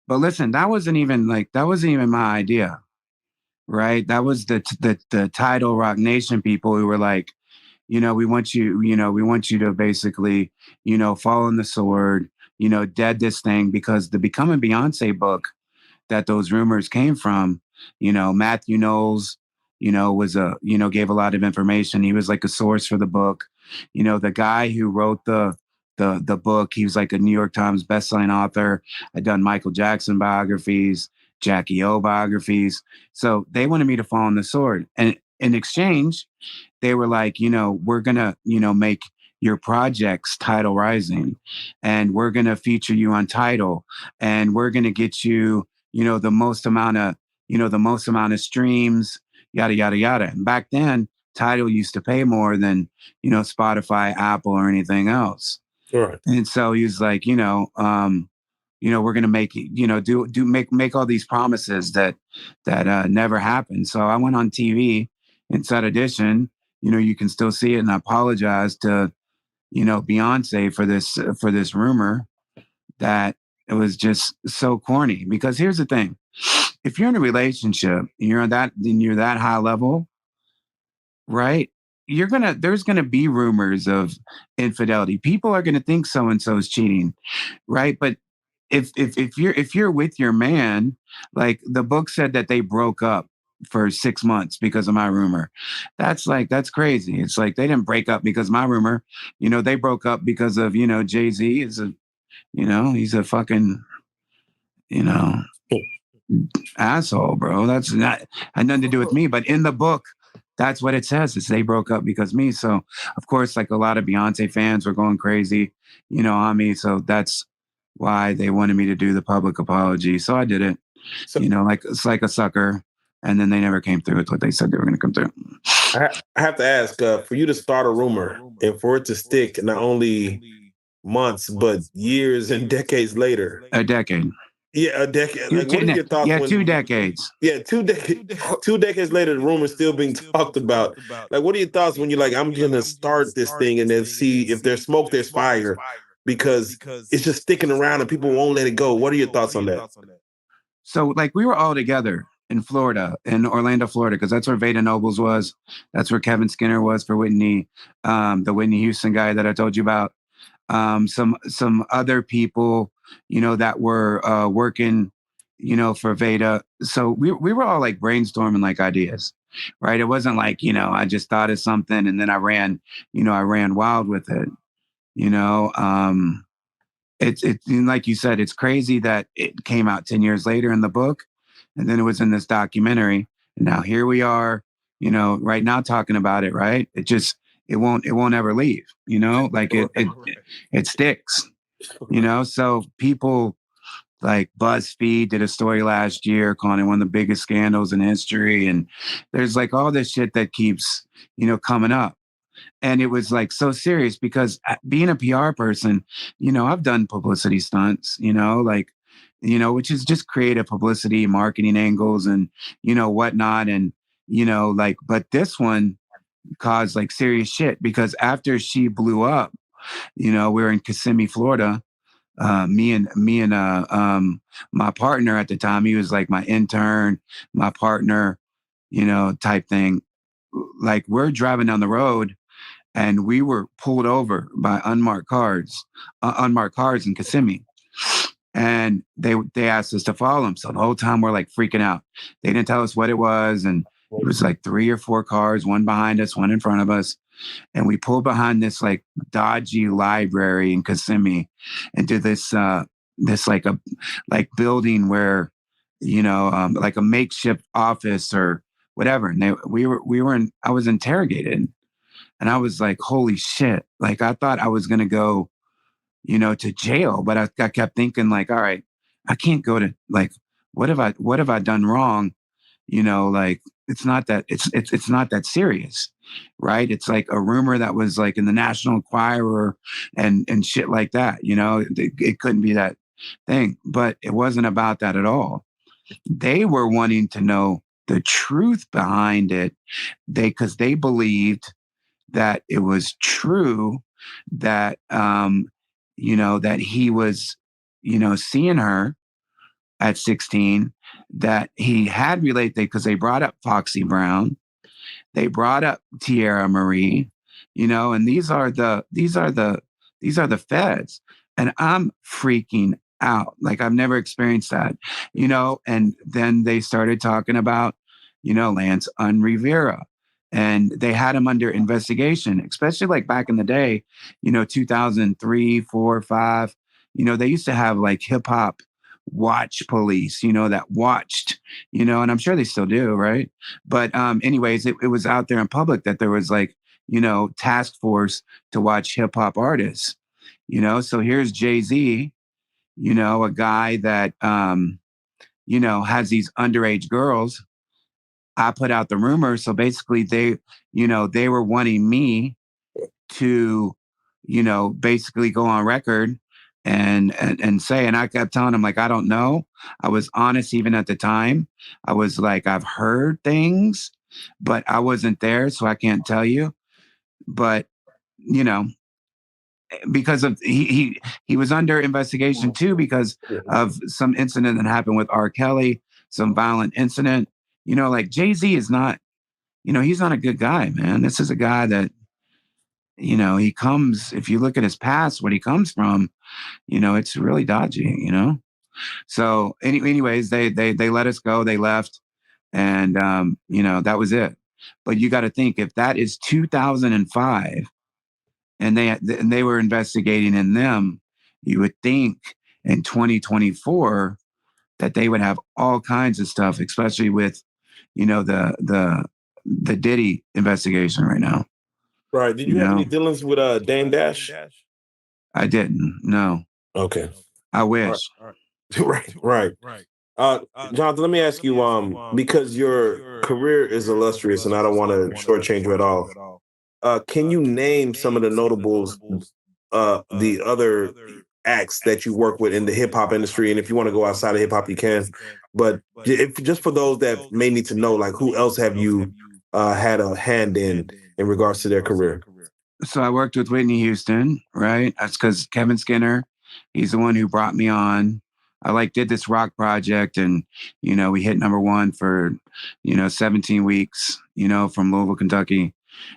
But listen, that wasn't even my idea, right? That was the Tidal Rock Nation people who were like, we want you to basically, fall on the sword, dead this thing, because the Becoming Beyonce book that those rumors came from, Matthew Knowles, was gave a lot of information. He was like a source for the book. The guy who wrote the book, he was like a New York Times bestselling author. I'd done Michael Jackson biographies, Jackie O biographies. So they wanted me to fall on the sword. And in exchange, they were like, we're gonna, make your projects Tidal Rising, and we're gonna feature you on Tidal, and we're gonna get you, the most amount of streams, yada yada yada. And back then, Tidal used to pay more than, Spotify, Apple, or anything else. Right. And so he was like, we're gonna make, make all these promises that never happened. So I went on TV inside Edition. You can still see it, and I apologize to, Beyonce for this rumor that it was just so corny. Because here's the thing: if you're in a relationship, and you're that high level, right? There's gonna be rumors of infidelity. People are gonna think so and so is cheating, right? But if you're with your man, like the book said that they broke up for 6 months because of my rumor. That's crazy. It's like they didn't break up because of my rumor. They broke up because of, Jay-Z is a, he's a fucking, you know, asshole, bro. That's not had nothing to do with me. But in the book, that's what it says. It's they broke up because me. So of course, like a lot of Beyonce fans were going crazy, on me. So that's why they wanted me to do the public apology. So I did it. So Like it's like a sucker. And then they never came through with what they said they were going to come through. I have to ask, for you to start a rumor and for it to stick not only months but years and decades later. A decade. Yeah, a decade. Like, what are your thoughts Yeah, when? 2 decades. Yeah, 2 decades. 2 decades later, the rumor's still being talked about. Like, what are your thoughts when you're like, I'm gonna start this thing and then see if there's smoke, there's fire, because it's just sticking around and people won't let it go. What are your thoughts on that? So like we were all together in Florida, in Orlando, Florida, because that's where Veda Nobles was. That's where Kevin Skinner was for Whitney, the Whitney Houston guy that I told you about. Some other people, that were working, for Veda. So we were all like brainstorming like ideas, right? It wasn't like, I just thought of something and then I ran wild with it, you know. It's like you said, it's crazy that it came out 10 years later in the book, and then it was in this documentary, and now here we are, right now talking about it, right? It won't ever leave, like it sticks, so people like BuzzFeed did a story last year calling it one of the biggest scandals in history, and there's like all this shit that keeps, coming up. And it was like so serious because being a PR person, I've done publicity stunts, like, which is just creative publicity, marketing angles, and, whatnot. And, like, but this one caused like serious shit because after she blew up, we were in Kissimmee, Florida. Me and my partner at the time, he was like my intern, my partner, type thing. Like we're driving down the road and we were pulled over by unmarked cars in Kissimmee. And they asked us to follow them. So the whole time we're like freaking out. They didn't tell us what it was, and it was like 3 or 4 cars, one behind us, one in front of us. And we pulled behind this like dodgy library in Kissimmee and did this like building where, like a makeshift office or whatever. And I was interrogated. And I was like, holy shit. Like, I thought I was going to go, to jail. But I kept thinking, like, all right, I can't go to, like, what have I done wrong? Like, it's not that serious. Right. It's like a rumor that was like in the National Enquirer and shit like that. It couldn't be that thing. But it wasn't about that at all. They were wanting to know the truth behind it. Because they believed that it was true that that he was seeing her at 16 that he had related because they brought up Foxy Brown, they brought up Tierra Marie, and these are the feds, and I'm freaking out. Like I've never experienced that, And then they started talking about, Lance Unrivera, and they had him under investigation, especially like back in the day, 2003, four, five. They used to have like hip hop watch police, that watched, and I'm sure they still do, right? But anyways, it was out there in public that there was like, task force to watch hip hop artists, So here's Jay-Z, a guy that, has these underage girls. I put out the rumor. So basically they were wanting me to, basically go on record and say, and I kept telling him, like, I don't know. I was honest even at the time. I was like, I've heard things, but I wasn't there, so I can't tell you. But, you know, because of he was under investigation too because of some incident that happened with R. Kelly, some violent incident. Like Jay-Z is not, he's not a good guy, man. This is a guy that, he comes, if you look at his past, what he comes from, it's really dodgy. So anyways, they let us go, they left, and that was it. But you got to think, if that is 2005 and they were investigating in them, you would think in 2024 that they would have all kinds of stuff, especially with, the Diddy investigation right now. Right. Did you have any dealings with Dame Dash? I didn't. No. Okay. I wish. All right. Right. Uh, Jonathan, let me ask you, because your career is illustrious, and I don't want to shortchange you at all. Can you name some of the notables, the other acts that you work with in the hip hop industry? And if you want to go outside of hip hop, you can. But if just for those that may need to know, like, who else have you had a hand in regards to their career? So I worked with Whitney Houston, right? That's because Kevin Skinner, he's the one who brought me on. I like did this rock project, and we hit number one for 17 weeks, from Louisville, Kentucky,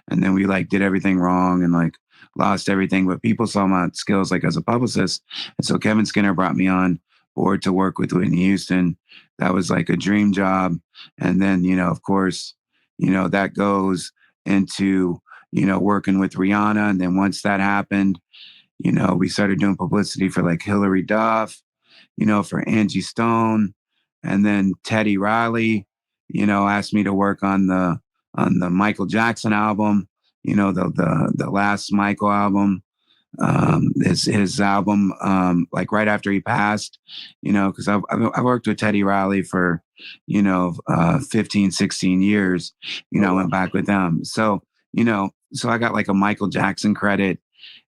and then we like did everything wrong and like lost everything. But people saw my skills like as a publicist, and so Kevin Skinner brought me on board to work with Whitney Houston. That was like a dream job, and then of course, that goes into working with Rihanna. And then once that happened, we started doing publicity for like Hillary Duff, for Angie Stone. And then Teddy Riley, asked me to work on the Michael Jackson album, the last Michael album, his album, like right after he passed, because I've worked with Teddy Riley for, 15, 16 years, I went back with them. So I got like a Michael Jackson credit,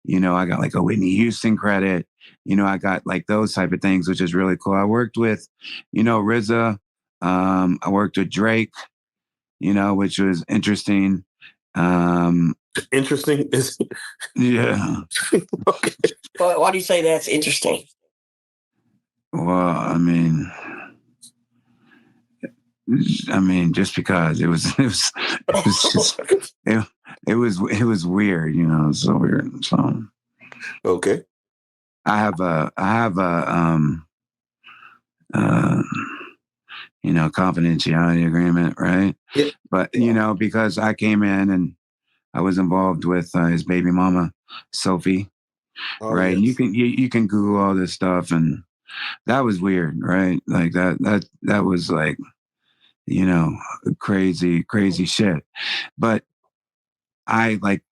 I got like a Whitney Houston credit, I got like those type of things, which is really cool. I worked with, RZA, I worked with Drake, which was interesting. Interesting. Yeah. Okay. Why do you say that's interesting? Well, just because it was weird, so weird. So okay. I have a confidentiality agreement, right? Yeah. But because I came in and I was involved with his baby mama, Sophie, right? Yes. You can Google all this stuff, and that was weird, right? Like that was like, crazy shit. But I like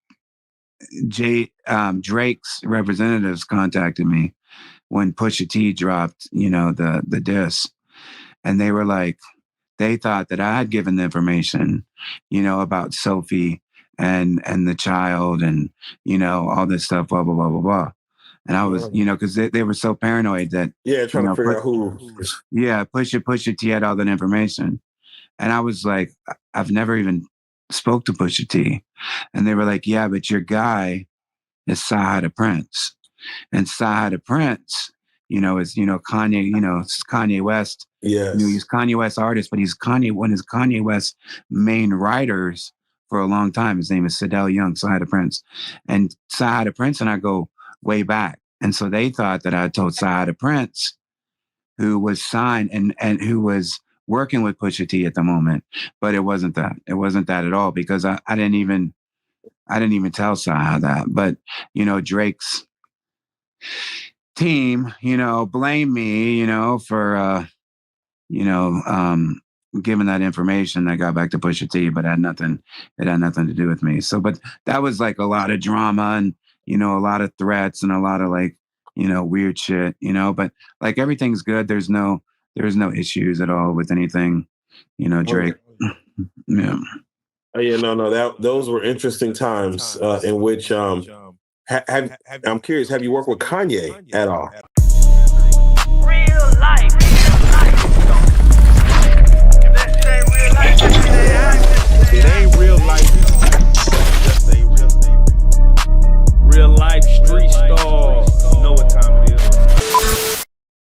Drake's representatives contacted me when Pusha T dropped, the diss, and they were like, they thought that I had given the information, about Sophie and the child and all this stuff, blah blah blah blah blah. And I was, because they were so paranoid that trying to figure out who. Yeah, Pusha T had all that information, and I was like, I've never even spoke to Pusha T, and they were like, yeah, but your guy is Sahada Prince, and Sahada Prince, is Kanye, it's Kanye West. Yes. He's Kanye West artist, but he's one of Kanye West's main writers for a long time. His name is Sidell Young, Side of Prince. And Side of Prince and I go way back. And so they thought that I told Side of Prince, who was signed and who was working with Pusha T at the moment. But it wasn't that. It wasn't that at all, because I didn't even tell Side that. But, Drake's team, blame me, for giving that information that got back to Pusha T, but it had nothing to do with me. So, but that was like a lot of drama and, a lot of threats and a lot of like, weird shit, but like everything's good. There's no issues at all with anything, Drake. Yeah. Oh, yeah, no, those were interesting times in which I'm curious, have you worked with Kanye at all?